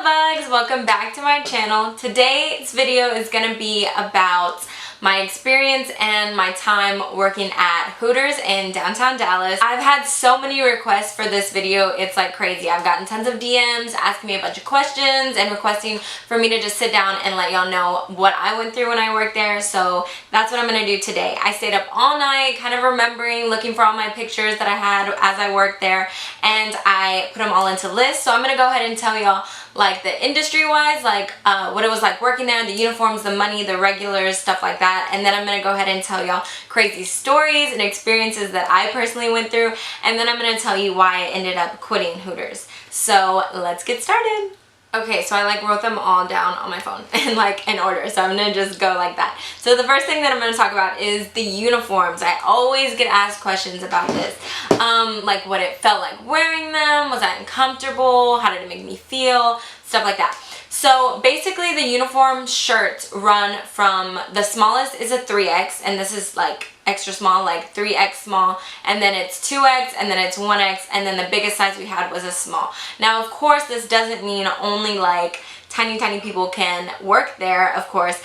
bugs? Welcome back to my channel. Today's video is going to be about my experience and my time working at Hooters in downtown Dallas. I've had so many requests for this video, it's like crazy. I've gotten tons of DMs asking me a bunch of questions and requesting for me to just sit down and let y'all know what I went through when I worked there, so that's what I'm going to do today. I stayed up all night kind of remembering, looking for all my pictures that I had as I worked there, and I put them all into lists. So I'm going to go ahead and tell y'all like the industry wise, like what it was like working there, the uniforms, the money, the regulars, stuff like that. And then I'm going to go ahead and tell y'all crazy stories and experiences that I personally went through, and then I'm going to tell you why I ended up quitting Hooters. So let's get started. Okay, so I like wrote them all down on my phone in like in order, so I'm gonna just go like that. So the first thing that I'm gonna talk about is the uniforms. I always get asked questions about this, like what it felt like wearing them, was I uncomfortable, how did it make me feel, stuff like that. So basically the uniform shirts run from, the smallest is a 3X, and this is like extra small, like 3X small, and then it's 2X, and then it's 1X, and then the biggest size we had was a small. Now of course this doesn't mean only like tiny people can work there, of course.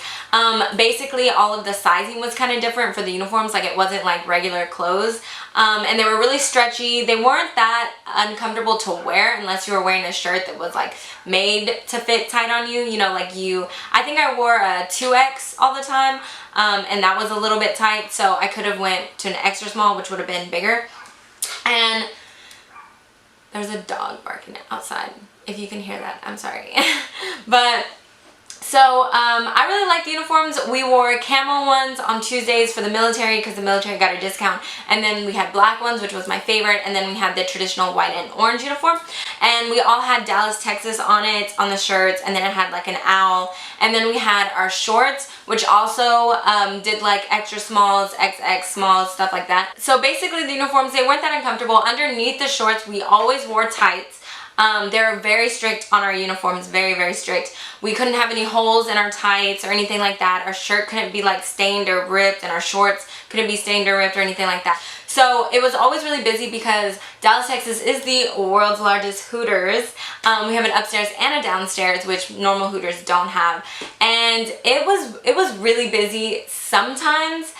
Basically all of the sizing was kind of different for the uniforms, like it wasn't like regular clothes, and they were really stretchy. They weren't that uncomfortable to wear unless you were wearing a shirt that was like made to fit tight on you, you know, like I think I wore a 2X all the time, and that was a little bit tight, so I could have went to an extra small, which would have been bigger. And there's a dog barking outside. If you can hear that, I'm sorry. But so I really like the uniforms. We wore camo ones on Tuesdays for the military because the military got a discount, and then we had black ones, which was my favorite, and then we had the traditional white and orange uniform, and we all had Dallas, Texas on it, on the shirts, and then it had like an owl, and then we had our shorts, which also did like extra smalls, XX smalls, stuff like that. So basically the uniforms, they weren't that uncomfortable. Underneath the shorts we always wore tights. They're very strict on our uniforms, very strict. We couldn't have any holes in our tights or anything like that. Our shirt couldn't be like stained or ripped, and our shorts couldn't be stained or ripped or anything like that. So it was always really busy because Dallas, Texas is the world's largest Hooters. We have an upstairs and a downstairs, which normal Hooters don't have. And it was really busy sometimes,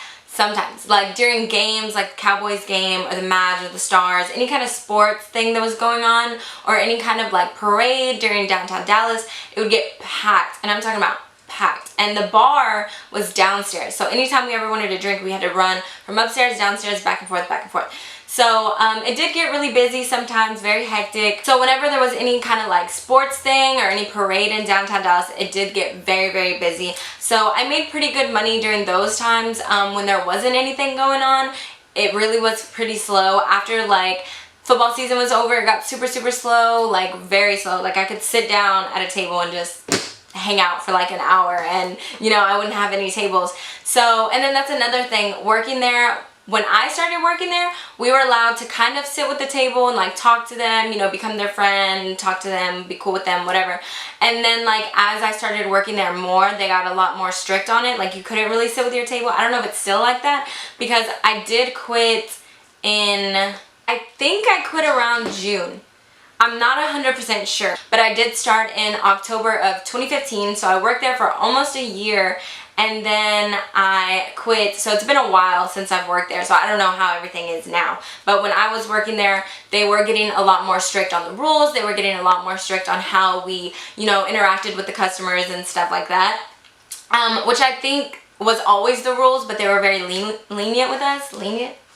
like during games, like the Cowboys game or the Mavs or the Stars, any kind of sports thing that was going on, or any kind of like parade during downtown Dallas, it would get packed, and I'm talking about packed. And the bar was downstairs, so anytime we ever wanted to drink, we had to run from upstairs, downstairs, back and forth. So it did get really busy sometimes, very hectic. So whenever there was any kind of like sports thing or any parade in downtown Dallas, it did get very busy. So I made pretty good money during those times when there wasn't anything going on. It really was pretty slow. After like football season was over, it got super slow, like very slow. Like I could sit down at a table and just hang out for like an hour, and you know, I wouldn't have any tables. So, and then that's another thing, working there. When I started working there, we were allowed to kind of sit with the table and like talk to them, you know, become their friend, talk to them, be cool with them, whatever. And then like as I started working there more, they got a lot more strict on it. Like you couldn't really sit with your table. I don't know if it's still like that, because I did quit in, I think I quit around June. I'm not 100% sure, but I did start in October of 2015, so I worked there for almost a year, and then I quit. So it's been a while since I've worked there, so I don't know how everything is now. But when I was working there, they were getting a lot more strict on the rules. They were getting a lot more strict on how we, you know, interacted with the customers and stuff like that, which I think was always the rules, but they were very lenient with us.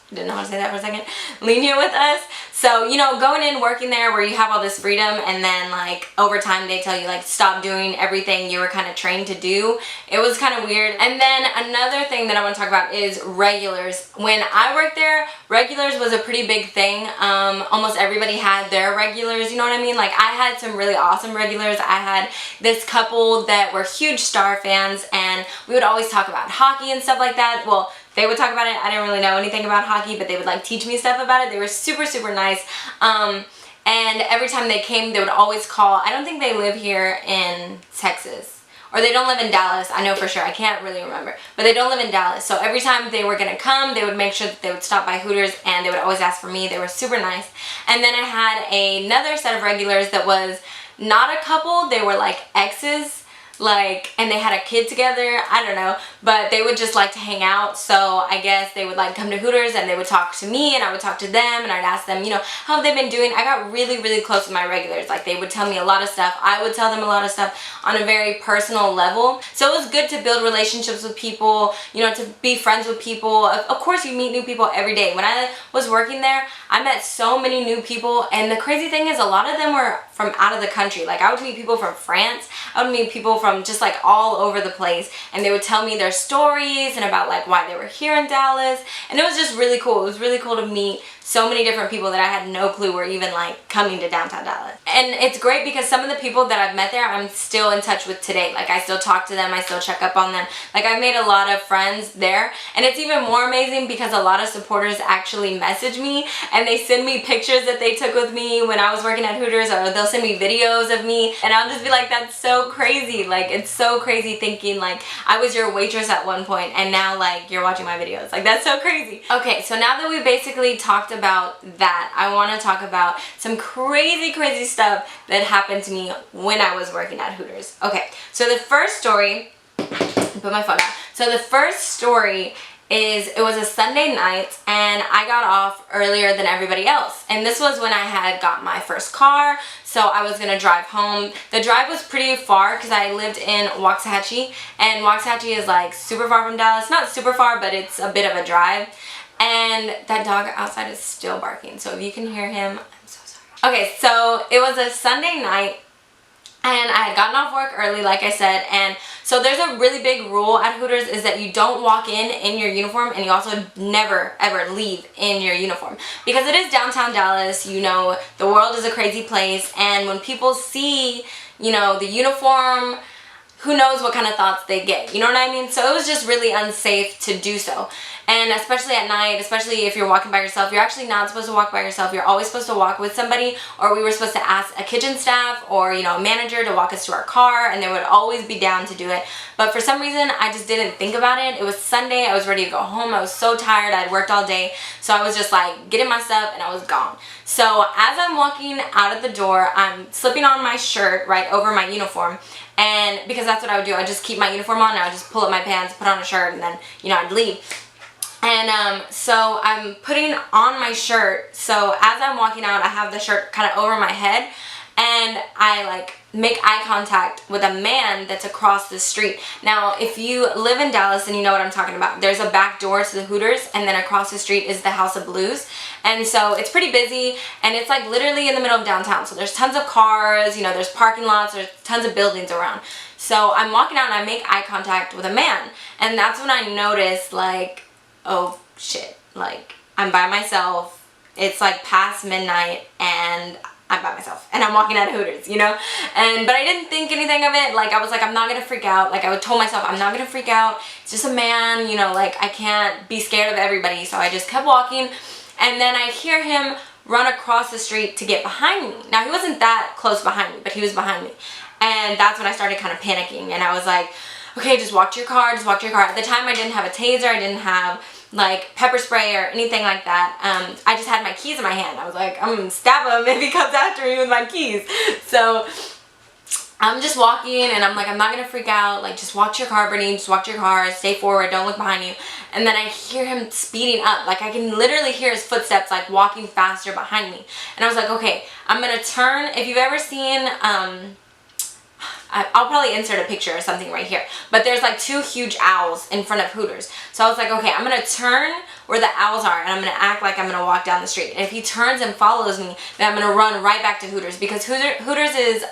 Didn't know how to say that for a second. Lenient with us. So, you know, going in, working there where you have all this freedom, and then like over time they tell you like stop doing everything you were kind of trained to do. It was kind of weird. And then another thing that I want to talk about is regulars. When I worked there, regulars was a pretty big thing. Almost everybody had their regulars, you know what I mean? Like I had some really awesome regulars. I had this couple that were huge Star fans, and we would always talk about hockey and stuff like that. Well, they would talk about it. I didn't really know anything about hockey, but they would like teach me stuff about it. They were super nice. And every time they came, they would always call. I don't think they live here in Texas, or they don't live in Dallas. I know for sure. I can't really remember, but they don't live in Dallas. So every time they were gonna come, they would make sure that they would stop by Hooters, and they would always ask for me. They were super nice. And then I had another set of regulars that was not a couple, they were like exes, like, and they had a kid together, I don't know, but they would just like to hang out. So I guess they would like come to Hooters and they would talk to me and I would talk to them and I'd ask them, you know, how have they been doing. I got really, really close with my regulars. Like, they would tell me a lot of stuff, I would tell them a lot of stuff on a very personal level. So it was good to build relationships with people, you know, to be friends with people. Of course, you meet new people every day. When I was working there, I met so many new people, and the crazy thing is a lot of them were from out of the country. Like, I would meet people from France, I would meet people from just like all over the place, and they would tell me their stories and about like why they were here in Dallas, and it was just really cool. It was really cool to meet so many different people that I had no clue were even like coming to downtown Dallas. And it's great because some of the people that I've met there I'm still in touch with today. Like, I still talk to them, I still check up on them. Like, I've made a lot of friends there, and it's even more amazing because a lot of supporters actually message me and they send me pictures that they took with me when I was working at Hooters, or they'll send me videos of me, and I'll just be like, that's so crazy. Like, it's so crazy thinking like I was your waitress at one point and now like you're watching my videos. Like, that's so crazy. Okay, so now that we basically talked about that, I want to talk about some crazy stuff that happened to me when I was working at Hooters. Okay, so the first story, put my phone down. So the first story is, it was a Sunday night and I got off earlier than everybody else, and this was when I had got my first car, so I was gonna drive home. The drive was pretty far because I lived in Waxahachie, and Waxahachie is like super far from Dallas. Not super far, but it's a bit of a drive. And that dog outside is still barking, so if you can hear him, I'm so sorry. Okay, so it was a Sunday night and I had gotten off work early, like I said, and so there's a really big rule at Hooters is that you don't walk in your uniform, and you also never ever leave in your uniform, because it is downtown Dallas. You know, the world is a crazy place, and when people see, you know, the uniform, who knows what kind of thoughts they get, you know what I mean? So it was just really unsafe to do so. And especially at night, especially if you're walking by yourself, you're actually not supposed to walk by yourself. You're always supposed to walk with somebody, or we were supposed to ask a kitchen staff or, you know, a manager to walk us to our car, and they would always be down to do it. But for some reason, I just didn't think about it. It was Sunday, I was ready to go home, I was so tired, I'd worked all day, so I was just like getting my stuff and I was gone. So as I'm walking out of the door, I'm slipping on my shirt right over my uniform, and because that's what I would do, I'd just keep my uniform on and I'd just pull up my pants, put on a shirt, and then, you know, I'd leave. And so I'm putting on my shirt, so as I'm walking out, I have the shirt kind of over my head, and I like make eye contact with a man that's across the street. Now, if you live in Dallas and you know what I'm talking about, there's a back door to the Hooters, and then across the street is the House of Blues, and so it's pretty busy, and it's like literally in the middle of downtown, so there's tons of cars, you know, there's parking lots, there's tons of buildings around. So I'm walking out and I make eye contact with a man, and that's when I notice, like, oh shit, like, I'm by myself, it's like past midnight, and I'm by myself, and I'm walking out of Hooters, you know? But I didn't think anything of it. Like, I was like, I'm not gonna freak out. Like, I told myself, I'm not gonna freak out, it's just a man, you know, like, I can't be scared of everybody. So I just kept walking, and then I hear him run across the street to get behind me. Now, he wasn't that close behind me, but he was behind me, and that's when I started kind of panicking, and I was like, okay, just walk to your car, just walk to your car. At the time, I didn't have a taser, I didn't have like pepper spray or anything like that. I just had my keys in my hand. I was like, I'm gonna stab him if he comes after me with my keys. So I'm just walking, and I'm like, I'm not gonna freak out, like, just walk to your car, Brittney, just walk to your car, stay forward, don't look behind you. And then I hear him speeding up, like, I can literally hear his footsteps, like, walking faster behind me. And I was like, okay, I'm gonna turn. If you've ever seen, I'll probably insert a picture or something right here, but there's like two huge owls in front of Hooters. So I was like, okay, I'm gonna turn where the owls are, and I'm gonna act like I'm gonna walk down the street. And if he turns and follows me, then I'm gonna run right back to Hooters, because Hooters is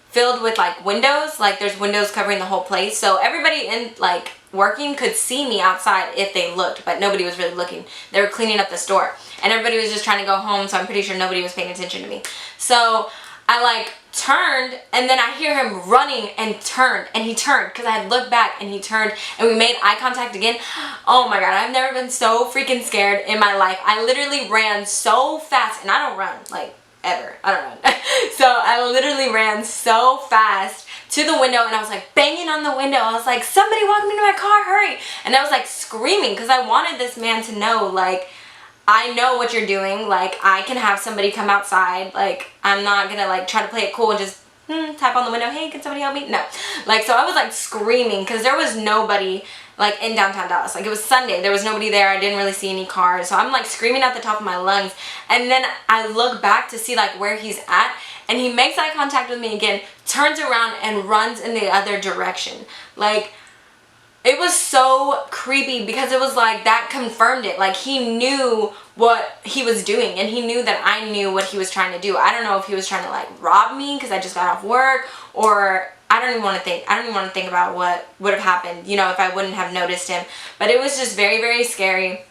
filled with like windows, like there's windows covering the whole place. So everybody in like working could see me outside if they looked, but nobody was really looking. They were cleaning up the store, and everybody was just trying to go home, so I'm pretty sure nobody was paying attention to me. So I like turned, and then I hear him running and turned, and he turned because I had looked back, and he turned, and we made eye contact again. Oh my god, I've never been so freaking scared in my life. I literally ran so fast, and I don't run like ever. I don't run. So I literally ran so fast to the window, and I was like banging on the window. I was like, somebody walk me to my car, hurry. And I was like screaming because I wanted this man to know, like, I know what you're doing. Like, I can have somebody come outside. Like, I'm not gonna like try to play it cool and just tap on the window, hey, can somebody help me? No. Like, so I was like screaming because there was nobody like in downtown Dallas. Like, it was Sunday, there was nobody there. I didn't really see any cars, so I'm like screaming at the top of my lungs. And then I look back to see like where he's at, and he makes eye contact with me again, turns around and runs in the other direction. Like, it was so creepy because it was like that confirmed it. Like, he knew what he was doing, and he knew that I knew what he was trying to do. I don't know if he was trying to like rob me because I just got off work, or I don't even want to think about what would have happened, you know, if I wouldn't have noticed him. But it was just very, very scary.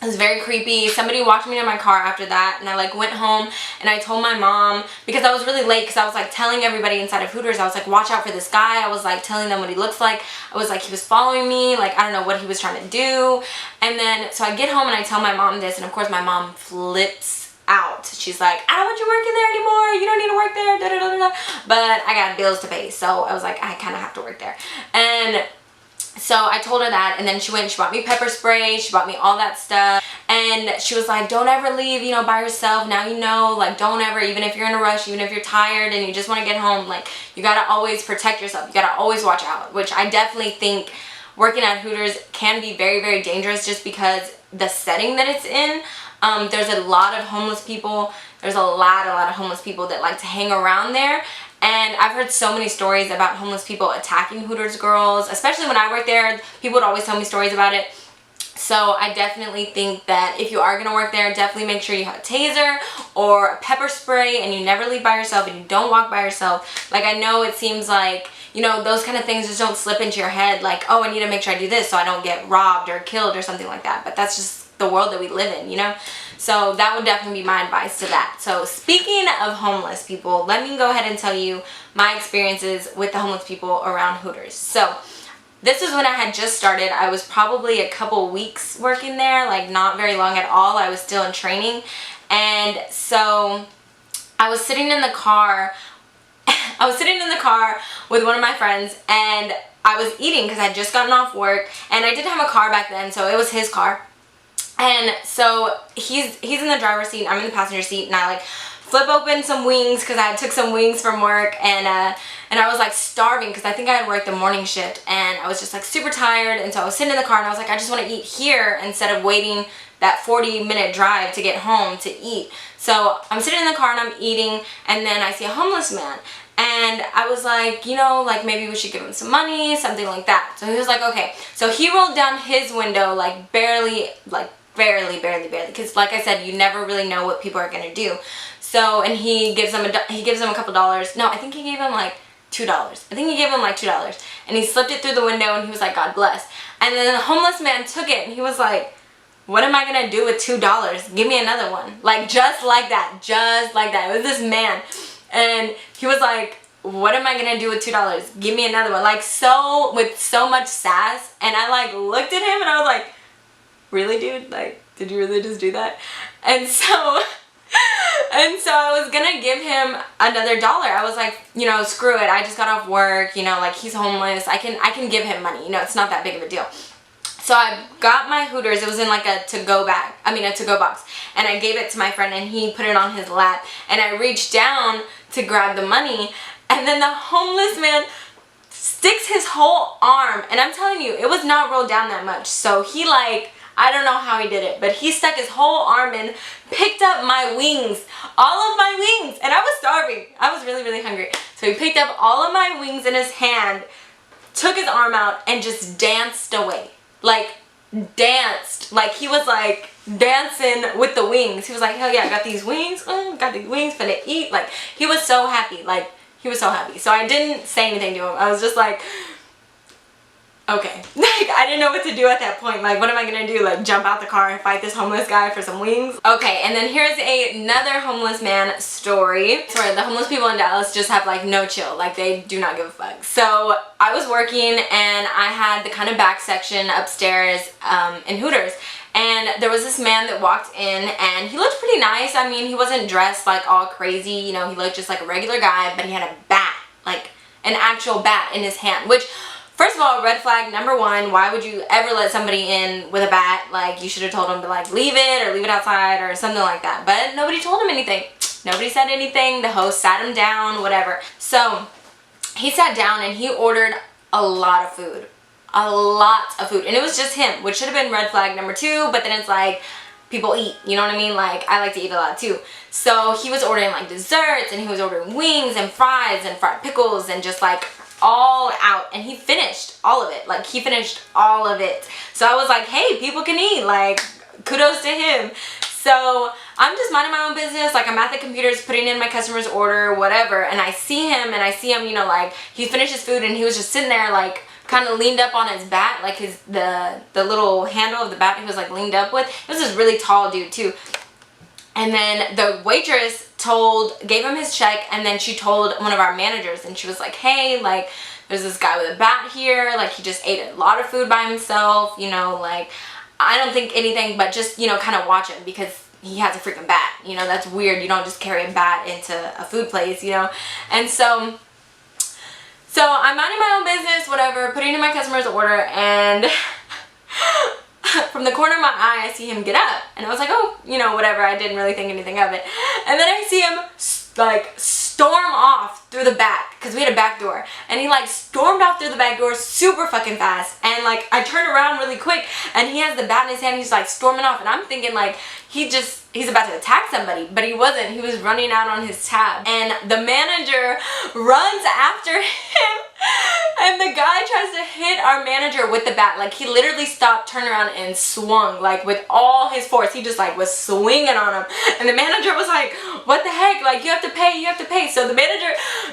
It was very creepy. Somebody walked me to my car after that, and I like went home and I told my mom, because I was really late, because I was like telling everybody inside of Hooters, I was like, watch out for this guy. I was like telling them what he looks like. I was like, he was following me, like I don't know what he was trying to do. And then so I get home and I tell my mom this, and of course my mom flips out. She's like, I don't want you working there anymore, you don't need to work there, da da da da. But I got bills to pay, so I was like, I kind of have to work there. And so I told her that, and then she went and she bought me pepper spray, she bought me all that stuff, and she was like, don't ever leave, you know, by yourself. Now you know, like, don't ever, even if you're in a rush, even if you're tired and you just want to get home, like, you gotta always protect yourself, you gotta always watch out. Which I definitely think working at Hooters can be very, very dangerous, just because the setting that it's in. There's a lot of homeless people. There's a lot of homeless people that like to hang around there. And I've heard so many stories about homeless people attacking Hooters girls, especially when I worked there. People would always tell me stories about it. So I definitely think that if you are going to work there, definitely make sure you have a taser or a pepper spray, and you never leave by yourself, and you don't walk by yourself. Like, I know it seems like, you know, those kind of things just don't slip into your head, like, oh, I need to make sure I do this so I don't get robbed or killed or something like that. But that's just the world that we live in, you know? So that would definitely be my advice to that. So speaking of homeless people, let me go ahead and tell you my experiences with the homeless people around Hooters. So this is when I had just started. I was probably a couple weeks working there, like not very long at all. I was still in training. And so I was sitting in the car. I was sitting in the car with one of my friends, and I was eating because I had just gotten off work, and I didn't have a car back then, so it was his car. And so he's in the driver's seat, I'm in the passenger seat, and I like flip open some wings because I took some wings from work, and I was like starving because I think I had worked the morning shift, and I was just like super tired. And so I was sitting in the car and I was like, I just want to eat here instead of waiting that 40-minute drive to get home to eat. So I'm sitting in the car and I'm eating, and then I see a homeless man. And I was like, you know, like maybe we should give him some money, something like that. So he was like, okay. So he rolled down his window like barely, because like I said, you never really know what people are gonna do. So, and he gives them a couple dollars. No, I think he gave him like $2. I think he gave him like $2, and he slipped it through the window, and he was like, God bless. And then the homeless man took it, and he was like, what am I gonna do with $2? Give me another one. Like, just like that, just like that. It was this man, and he was like, what am I gonna do with $2? Give me another one. Like, so, with so much sass. And I like looked at him and I was like, really, dude? Like, did you really just do that? And so I was gonna give him another dollar. I was like, you know, screw it, I just got off work, you know, like, he's homeless, I can give him money, you know, it's not that big of a deal. So I got my Hooters, it was in like a to-go bag, a to-go box, and I gave it to my friend, and he put it on his lap, and I reached down to grab the money, and then the homeless man sticks his whole arm, and I'm telling you, it was not rolled down that much, so he like, I don't know how he did it, but he stuck his whole arm in, picked up my wings, all of my wings, and I was starving. I was really, really hungry. So he picked up all of my wings in his hand, took his arm out, and just danced away. Like, danced. Like, he was like dancing with the wings. He was like, hell yeah, I got these wings, got these wings, finna eat. Like, he was so happy. Like, he was so happy. So I didn't say anything to him. I was just like, okay. Like, I didn't know what to do at that point. Like, what am I gonna do? Like, jump out the car and fight this homeless guy for some wings? Okay, and then here's another homeless man story. Sorry, the homeless people in Dallas just have like no chill. Like, they do not give a fuck. So I was working, and I had the kind of back section upstairs in Hooters. And there was this man that walked in, and he looked pretty nice. I mean, he wasn't dressed like all crazy, you know, he looked just like a regular guy, but he had a bat, like an actual bat in his hand, which First of all, red flag number one, why would you ever let somebody in with a bat? Like, you should have told them to like leave it or leave it outside or something like that. But nobody told him anything. Nobody said anything. The host sat him down, whatever. So he sat down and he ordered a lot of food. A lot of food. And it was just him, which should have been red flag number two, but then it's like, people eat, you know what I mean? Like, I like to eat a lot too. So he was ordering like desserts, and he was ordering wings and fries and fried pickles and just like all out, and he finished all of it. Like, he finished all of it. So I was like, hey, people can eat, like, kudos to him. So I'm just minding my own business. Like, I'm at the computers putting in my customer's order, whatever, and I see him, you know, like, he finished his food and he was just sitting there like kind of leaned up on his bat, like the little handle of the bat he was like leaned up with. It was this really tall dude too. And then the waitress gave him his check, and then she told one of our managers, and she was like, hey, like, there's this guy with a bat here, like, he just ate a lot of food by himself, you know, like, I don't think anything but just, you know, kind of watch him because he has a freaking bat, you know, that's weird. You don't just carry a bat into a food place, you know. And so I'm minding my own business, whatever, putting in my customer's order, and from the corner of my eye, I see him get up, and I was like, oh, you know, whatever, I didn't really think anything of it. And then I see him, like, storm off through the back, because we had a back door, and he, like, stormed off through the back door super fucking fast, and, like, I turned around really quick, and he has the bat in his hand, and he's, like, storming off, and I'm thinking, like, he's about to attack somebody, but he wasn't. He was running out on his tab, and the manager runs after him, and the guy tries to hit our manager with the bat. Like, he literally stopped, turned around, and swung, like, with all his force. He just, like, was swinging on him, and the manager was like, what the heck, like, you have to pay, you have to pay. So the manager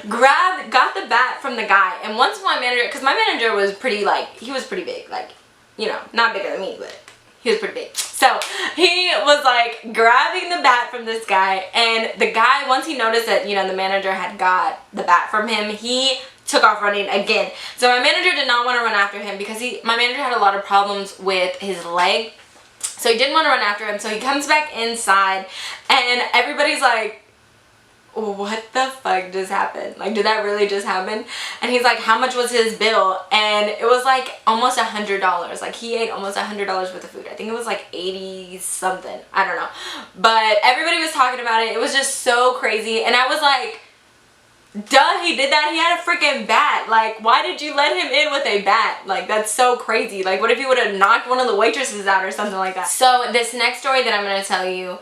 got the bat from the guy, and once my manager, because my manager was pretty, like, he was pretty big, like, you know, not bigger than me, but he was pretty big. So he was like grabbing the bat from this guy, and the guy, once he noticed that, you know, the manager had got the bat from him, he took off running again. So my manager did not want to run after him because my manager had a lot of problems with his leg. So he didn't want to run after him. So he comes back inside, and everybody's like, what the fuck just happened? Like, did that really just happen? And he's like, how much was his bill? And it was like almost $100. Like, he ate almost $100 worth of food. I think it was like 80 something. I don't know. But everybody was talking about it. It was just so crazy. And I was like, duh, he did that. He had a freaking bat. Like, why did you let him in with a bat? Like, that's so crazy. Like, what if he would have knocked one of the waitresses out or something like that? So this next story that I'm going to tell you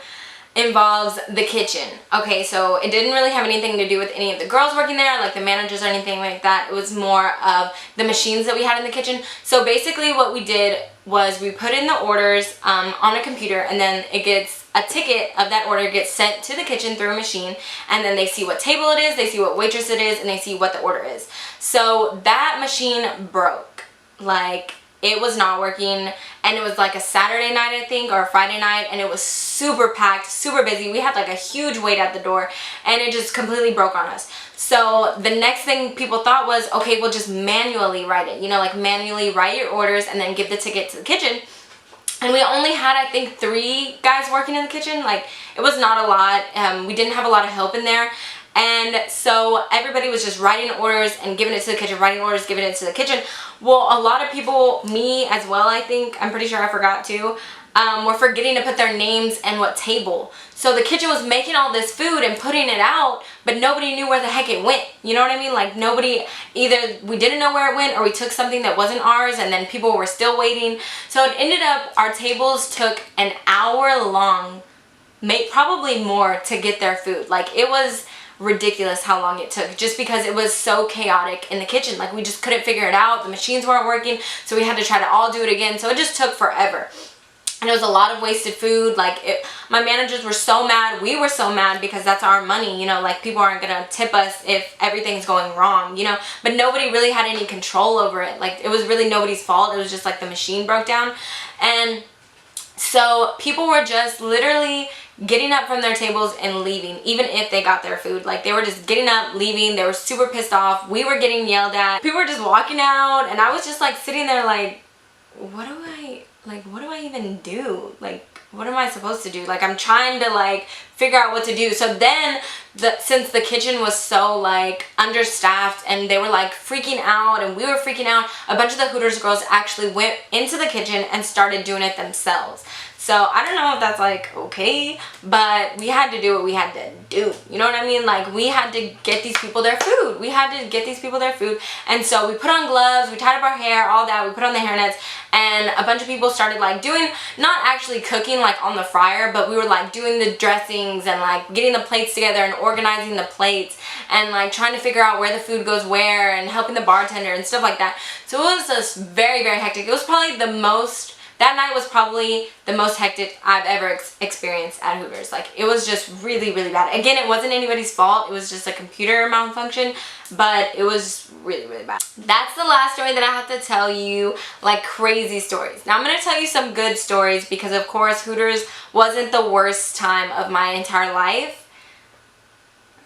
involves the kitchen. Okay, so it didn't really have anything to do with any of the girls working there, like the managers or anything like that. It was more of the machines that we had in the kitchen. So basically what we did was we put in the orders on a computer, and then it gets a ticket of that order gets sent to the kitchen through a machine, and then they see what table it is, they see what waitress it is, and they see what the order is. So that machine broke. Like, it was not working, and it was like a Saturday night, I think, or a Friday night, and it was super packed, super busy. We had like a huge wait at the door, and it just completely broke on us. So the next thing people thought was, okay, we'll just manually write it. You know, like manually write your orders and then give the ticket to the kitchen. And we only had, I think, 3 guys working in the kitchen. Like, it was not a lot. We didn't have a lot of help in there. And so everybody was just writing orders and giving it to the kitchen, writing orders, giving it to the kitchen. Well, a lot of people, me as well, I think, I'm pretty sure I forgot to, were forgetting to put their names and what table. So the kitchen was making all this food and putting it out, but nobody knew where the heck it went. You know what I mean? Like, nobody, either we didn't know where it went, or we took something that wasn't ours, and then people were still waiting. So it ended up, our tables took an hour long, probably more, to get their food. Like, it was ridiculous how long it took, just because it was so chaotic in the kitchen. Like, we just couldn't figure it out. The machines weren't working, so we had to try to all do it again. So it just took forever, and it was a lot of wasted food. Like, my managers were so mad, we were so mad, because that's our money, you know, like, people aren't gonna tip us if everything's going wrong, you know. But nobody really had any control over it. Like, it was really nobody's fault. It was just like the machine broke down. And so people were just literally getting up from their tables and leaving, even if they got their food. Like, they were just getting up, leaving. They were super pissed off. We were getting yelled at. People were just walking out, and I was just like sitting there like, what do I like, what do I even do? Like, what am I supposed to do? Like, I'm trying to like figure out what to do. So then since the kitchen was so like understaffed and they were like freaking out and we were freaking out, a bunch of the Hooters girls actually went into the kitchen and started doing it themselves. So I don't know if that's like okay, but we had to do what we had to do. You know what I mean? Like, we had to get these people their food. We had to get these people their food. And so we put on gloves, we tied up our hair, all that. We put on the hairnets, and a bunch of people started like doing, not actually cooking like on the fryer, but we were like doing the dressings and like getting the plates together and organizing the plates and like trying to figure out where the food goes where and helping the bartender and stuff like that. So it was just very, very hectic. It was probably that night was probably the most hectic I've ever experienced at Hooters. Like, it was just really, really bad. Again, it wasn't anybody's fault. It was just a computer malfunction, but it was really, really bad. That's the last story that I have to tell you, like crazy stories. Now I'm going to tell you some good stories because, of course, Hooters wasn't the worst time of my entire life.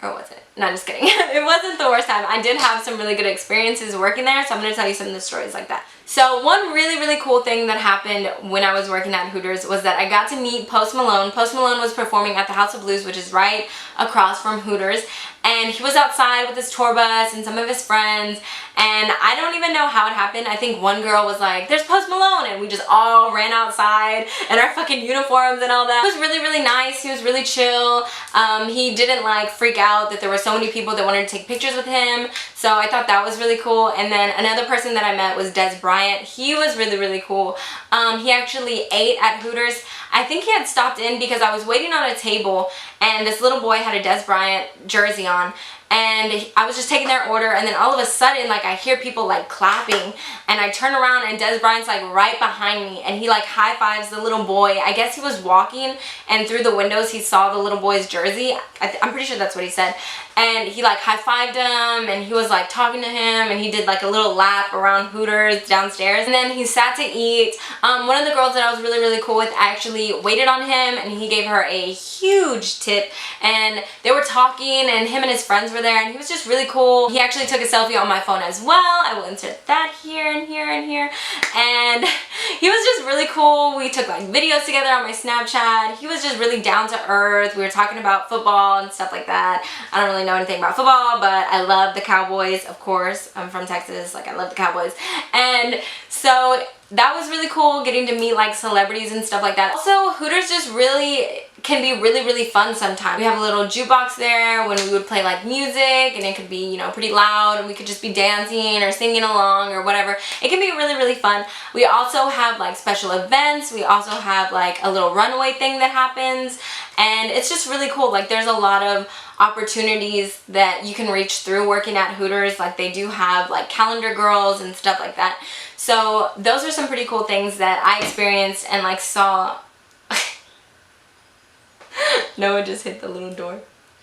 Or was it? No, just kidding. It wasn't the worst time. I did have some really good experiences working there, so I'm going to tell you some of the stories like that. So one really, really cool thing that happened when I was working at Hooters was that I got to meet Post Malone. Post Malone was performing at the House of Blues, which is right across from Hooters. And he was outside with his tour bus and some of his friends. And I don't even know how it happened. I think one girl was like, "There's Post Malone." And we just all ran outside in our fucking uniforms and all that. It was really, really nice. He was really chill. He didn't like freak out that there were so many people that wanted to take pictures with him. So I thought that was really cool. And then another person that I met was Des Bryant. He was really, really cool. He actually ate at Hooters. I think he had stopped in because I was waiting on a table and this little boy had a Des Bryant jersey on. And I was just taking their order, and then all of a sudden, like, I hear people like clapping, and I turn around and Des Bryant's like right behind me, and he like high fives the little boy. I guess he was walking, and through the windows he saw the little boy's jersey. I'm pretty sure that's what he said. And he like high fived him, and he was like talking to him, and he did like a little lap around Hooters downstairs. And then he sat to eat. One of the girls that I was really, really cool with actually waited on him, and he gave her a huge tip. And they were talking, and him and his friends were there, and he was just really cool. He actually took a selfie on my phone as well. I will insert that here and here and here. And he was just really cool. We took like videos together on my Snapchat. He was just really down to earth. We were talking about football and stuff like that. I don't really know anything about football, but I love the Cowboys, of course. I'm from Texas, like I love the Cowboys. And so that was really cool, getting to meet like celebrities and stuff like that. Also, Hooters just really can be really, really fun sometimes. We have a little jukebox there when we would play like music, and it could be, you know, pretty loud, and we could just be dancing or singing along or whatever. It can be really, really fun. We also have like special events. We also have like a little runway thing that happens, and it's just really cool. Like, there's a lot of opportunities that you can reach through working at Hooters. Like, they do have like calendar girls and stuff like that. So those are some pretty cool things that I experienced and like saw. Noah just hit the little door.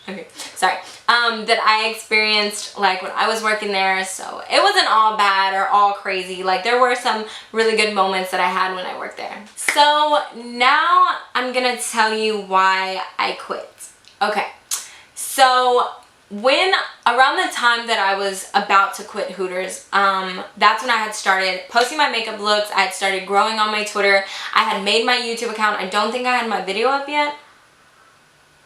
Okay, sorry. That I experienced like when I was working there. So it wasn't all bad or all crazy. Like, there were some really good moments that I had when I worked there. So now I'm gonna tell you why I quit. Okay, so around the time that I was about to quit Hooters, that's when I had started posting my makeup looks. I had started growing on my Twitter. I had made my YouTube account. I don't think I had my video up yet.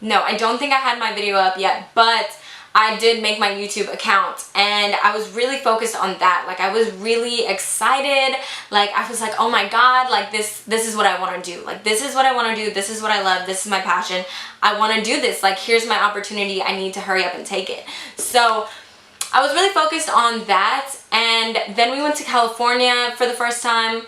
No, I don't think I had my video up yet, but I did make my YouTube account, and I was really focused on that. Like, I was really excited. Like, I was like, oh my god, like this is what I want to do. Like, this is what I want to do. This is what I love. This is my passion. I want to do this. Like, here's my opportunity. I need to hurry up and take it. So I was really focused on that, and then we went to California for the first time.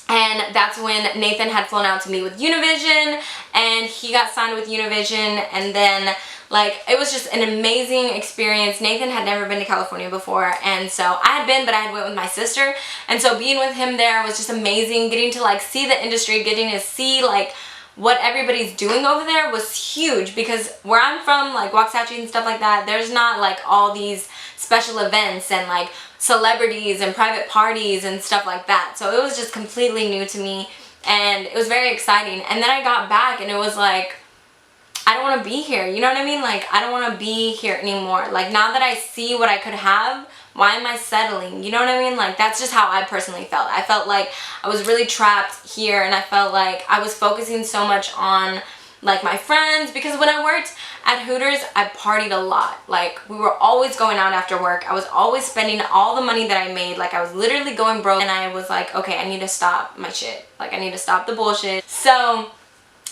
And that's when Nathan had flown out to meet with Univision, and he got signed with Univision, and then like, it was just an amazing experience. Nathan had never been to California before, and so I had been, but I had went with my sister, and so being with him there was just amazing. Getting to like see the industry, getting to see like what everybody's doing over there was huge, because where I'm from, like Waxahachie and stuff like that, there's not like all these special events and like celebrities and private parties and stuff like that. So it was just completely new to me, and it was very exciting. And then I got back, and it was like, I don't want to be here. You know what I mean? Like, I don't want to be here anymore. Like, now that I see what I could have, why am I settling? You know what I mean? Like, that's just how I personally felt. I felt like I was really trapped here, and I felt like I was focusing so much on like my friends, because when I worked at Hooters, I partied a lot. Like, we were always going out after work. I was always spending all the money that I made. Like, I was literally going broke, and I was like, okay, I need to stop my shit. Like, I need to stop the bullshit. So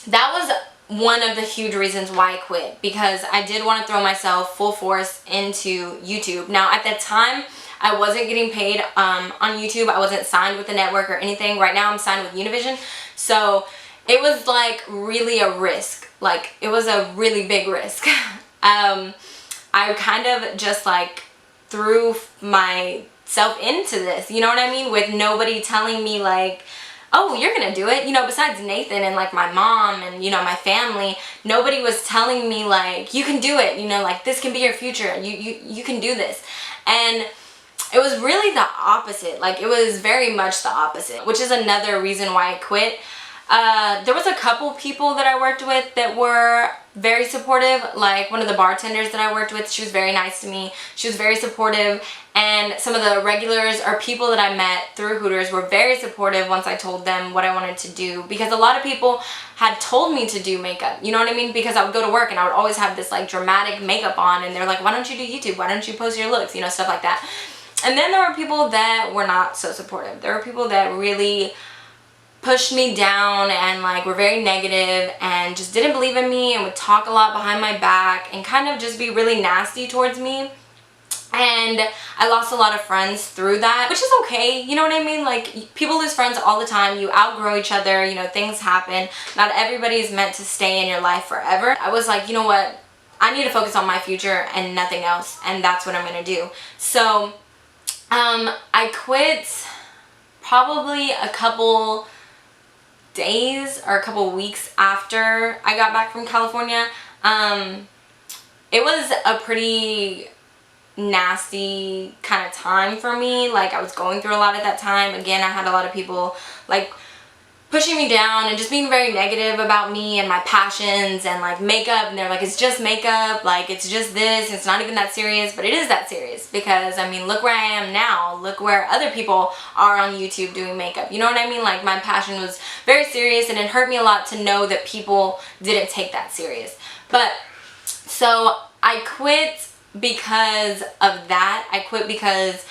that was one of the huge reasons why I quit, because I did want to throw myself full force into YouTube. Now, at that time, I wasn't getting paid on YouTube. I wasn't signed with the network or anything. Right now, I'm signed with Univision. So it was like really a risk. Like, it was a really big risk. I kind of just like threw myself into this, you know what I mean? With nobody telling me like, oh, you're gonna do it. You know, besides Nathan and like my mom and, you know, my family, nobody was telling me like, you can do it, you know, like this can be your future. You can do this. And it was really the opposite. Like, it was very much the opposite, which is another reason why I quit. There was a couple people that I worked with that were very supportive. Like, one of the bartenders that I worked with, she was very nice to me. She was very supportive. And some of the regulars or people that I met through Hooters were very supportive once I told them what I wanted to do. Because a lot of people had told me to do makeup. You know what I mean? Because I would go to work and I would always have this like dramatic makeup on. And they're like, why don't you do YouTube? Why don't you post your looks? You know, stuff like that. And then there were people that were not so supportive. There were people that really pushed me down and like were very negative and just didn't believe in me and would talk a lot behind my back and kind of just be really nasty towards me. And I lost a lot of friends through that, which is okay, you know what I mean? Like, people lose friends all the time. You outgrow each other, you know, things happen. Not everybody is meant to stay in your life forever. I was like, you know what? I need to focus on my future and nothing else, and that's what I'm gonna do. So I quit probably a couple days or a couple weeks after I got back from California. It was a pretty nasty kind of time for me. Like, I was going through a lot at that time. Again, I had a lot of people like pushing me down and just being very negative about me and my passions and like makeup, and they're like, it's just makeup, like it's just this, it's not even that serious. But it is that serious, because I mean, look where I am now, look where other people are on YouTube doing makeup, you know what I mean? Like, my passion was very serious, and it hurt me a lot to know that people didn't take that serious. But so I quit because of that. I quit because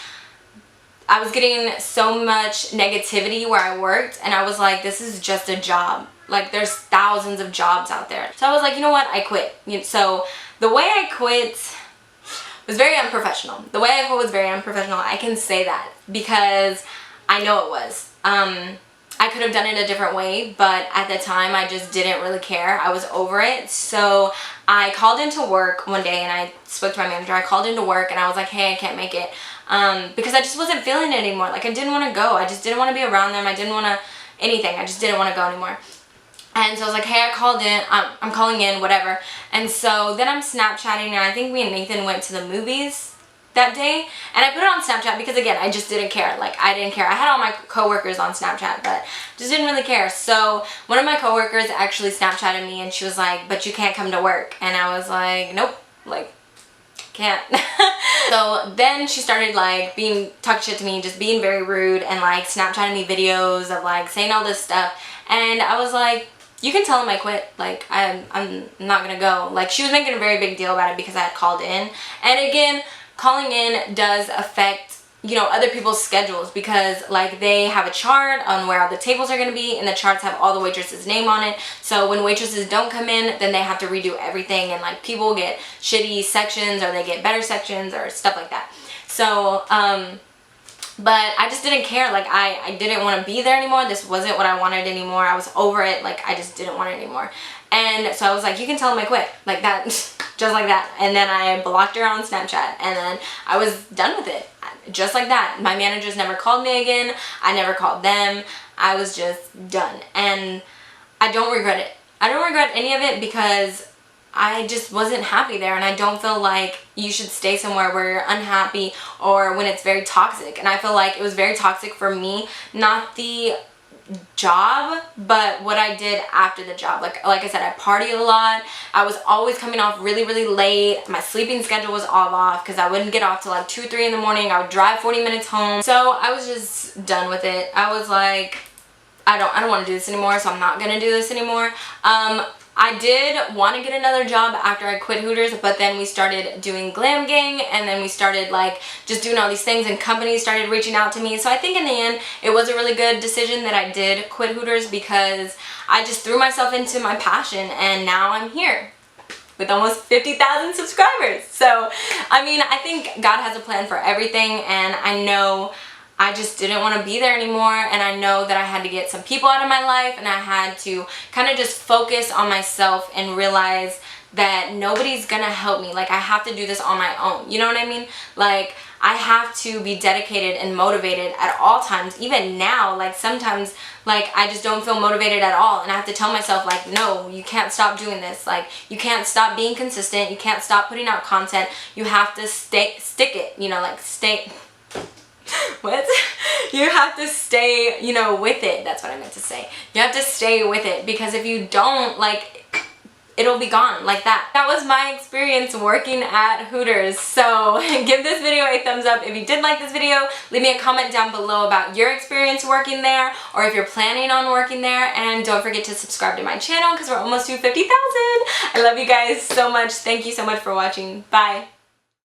I was getting so much negativity where I worked, and I was like, this is just a job. Like, there's thousands of jobs out there. So I was like, you know what? I quit. So the way I quit was very unprofessional. The way I quit was very unprofessional. I can say that because I know it was. I could have done it a different way, but at the time I just didn't really care. I was over it. So I called into work one day and I spoke to my manager. I called into work and I was like, hey, I can't make it. Because I just wasn't feeling it anymore. Like, I didn't want to go. I just didn't want to be around them. I didn't want to anything. I just didn't want to go anymore. And so I was like, hey, I called in. I'm calling in, whatever. And so then I'm Snapchatting, and I think me and Nathan went to the movies that day. And I put it on Snapchat because, again, I just didn't care. Like, I didn't care. I had all my coworkers on Snapchat, but just didn't really care. So one of my coworkers actually Snapchatted me, and she was like, but you can't come to work. And I was like, nope. Like, can't. So then she started like talking shit to me, just being very rude, and like Snapchatting me videos of like saying all this stuff. And I was like, you can tell him I quit. Like, I'm not gonna go. Like, she was making a very big deal about it because I had called in. And again, calling in does affect, you know, other people's schedules, because like they have a chart on where all the tables are going to be, and the charts have all the waitresses' name on it. So when waitresses don't come in, then they have to redo everything, and like people get shitty sections or they get better sections or stuff like that. So but I just didn't care. Like, I didn't want to be there anymore. This wasn't what I wanted anymore. I was over it. Like, I just didn't want it anymore. And so I was like, you can tell him I quit. Like that. Just like that. And then I blocked her on Snapchat, and then I was done with it. Just like that. My managers never called me again. I never called them. I was just done. And I don't regret it. I don't regret any of it, because I just wasn't happy there, and I don't feel like you should stay somewhere where you're unhappy or when it's very toxic. And I feel like it was very toxic for me, not the job, but what I did after the job. Like I said, I partied a lot. I was always coming off really, really late. My sleeping schedule was all off because I wouldn't get off till like 2, 3 in the morning. I would drive 40 minutes home. So I was just done with it. I was like, I don't want to do this anymore, so I'm not gonna do this anymore. I did want to get another job after I quit Hooters, but then we started doing Glam Gang, and then we started like just doing all these things, and companies started reaching out to me. So I think in the end, it was a really good decision that I did quit Hooters, because I just threw myself into my passion, and now I'm here with almost 50,000 subscribers. So, I mean, I think God has a plan for everything, and I know I just didn't want to be there anymore, and I know that I had to get some people out of my life, and I had to kind of just focus on myself and realize that nobody's gonna help me. Like, I have to do this on my own. You know what I mean? Like, I have to be dedicated and motivated at all times. Even now, like sometimes, like I just don't feel motivated at all, and I have to tell myself, like, no, you can't stop doing this. Like, you can't stop being consistent. You can't stop putting out content. You have to stick it. You know, like what? You have to stay, you know, with it. That's what I meant to say. You have to stay with it, because if you don't, like, it'll be gone like that. That was my experience working at Hooters. So give this video a thumbs up if you did like this video. Leave me a comment down below about your experience working there, or if you're planning on working there. And don't forget to subscribe to my channel, because we're almost to 50,000. I love you guys so much. Thank you so much for watching. Bye.